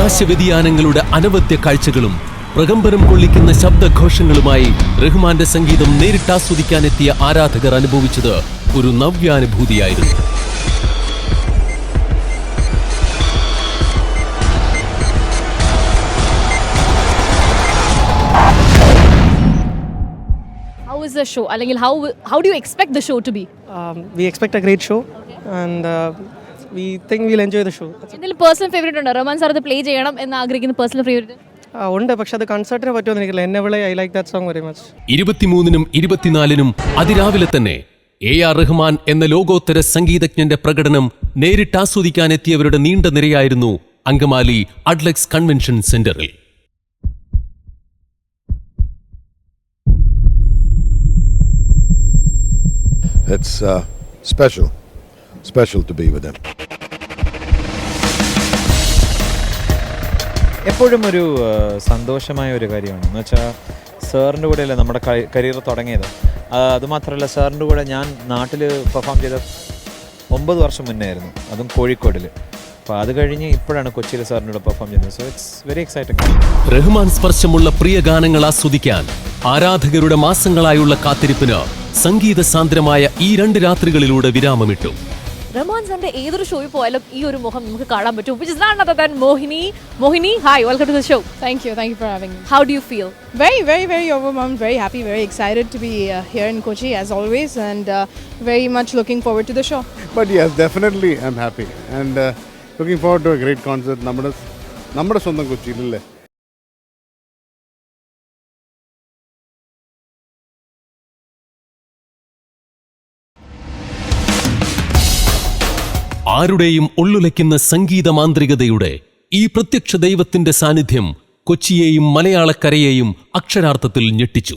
ആകാശവ്യതിയാനങ്ങളുടെ അനവധ്യ കാഴ്ചകളും പ്രകമ്പനം കൊള്ളിക്കുന്ന ശബ്ദഘോഷങ്ങളുമായി റഹ്മാന്റെ സംഗീതം നേരിട്ടാസ്വദിക്കാനെത്തിയ ആരാധകർ അനുഭവിച്ചത് ഒരു നവ്യാനുഭൂതിയായിരുന്നു. How is the show? അല്ലെങ്കിൽ how do you expect the show to be? We expect a great show, and we think we'll enjoy the show. എന്തെങ്കിലും പേഴ്സണൽ ഫേവറേറ്റ് ഉണ്ടോ? റഹ്മാൻ സാർ അത് പ്ലേ ചെയ്യണം എന്ന് ആഗ്രഹിക്കുന്ന പേഴ്സണൽ ഫേവറേറ്റ്? ഉണ്ട്, പക്ഷെ അത് കൺസേർട്ടിന് പറ്റുമെന്ന് എനിക്കില്ല. എന്നെ I like that song very much. 23-നും 24-നും അതിരാവിലെ തന്നെ AR റഹ്മാൻ എന്ന ലോകോത്തര സംഗീതജ്ഞന്റെ പ്രകടനം നേരിട്ടാസ്വദിക്കാനെത്തിയവരുടെ നീണ്ട നിരയായിരുന്നു അങ്കമാലി അഡ്ലക്സ് കൺവെൻഷൻ സെന്ററിൽ. It's special to be with him. എപ്പോഴും ഒരു സന്തോഷമായ ഒരു കാര്യമാണ്. എന്ന് വെച്ചാൽ സാറിൻ്റെ കൂടെയല്ലേ നമ്മുടെ കരിയർ തുടങ്ങിയത്. അതുമാത്രമല്ല, സാറിൻ്റെ കൂടെ ഞാൻ നാട്ടിൽ പെർഫോം ചെയ്ത 9 വർഷം മുന്നേ ആയിരുന്നു, അതും കോഴിക്കോടിൽ. അപ്പോൾ അത് കഴിഞ്ഞ് ഇപ്പോഴാണ് കൊച്ചിയിൽ സാറിൻ്റെ കൂടെ പെർഫോം ചെയ്യുന്നത്. So it's very exciting. Rahman സ്പർശമുള്ള പ്രിയ ഗാനങ്ങൾ ആസ്വദിക്കാൻ ആരാധകരുടെ മാസങ്ങളായുള്ള കാത്തിരിപ്പിന് സംഗീത സാന്ദ്രമായ ഈ 2 രാത്രികളിലൂടെ വിരാമമിട്ടു. റഹ്മാൻ സാറിന്റെ ഏതൊരു ഷോയിൽ പോയാലും ഈ ഒരു മുഖം നമുക്ക് കാണാൻ പറ്റും. Which is none other than Mohini. Mohini, hi, welcome to the show. Thank you for having me. How do you feel? Very overwhelmed, very happy, very excited to be here in Kochi as always, and very much looking forward to the show. But yes, definitely I'm happy and looking forward to a great concert. നമ്മുടെ സ്വന്തം കൊച്ചിയിലല്ലേ. ആരുടെയും ഉള്ളുലയ്ക്കുന്ന സംഗീത മാന്ത്രികതയുടെ ഈ പ്രത്യക്ഷ ദൈവത്തിന്റെ സാന്നിധ്യം കൊച്ചിയെയും മലയാളക്കരയെയും അക്ഷരാർത്ഥത്തിൽ ഞെട്ടിച്ചു.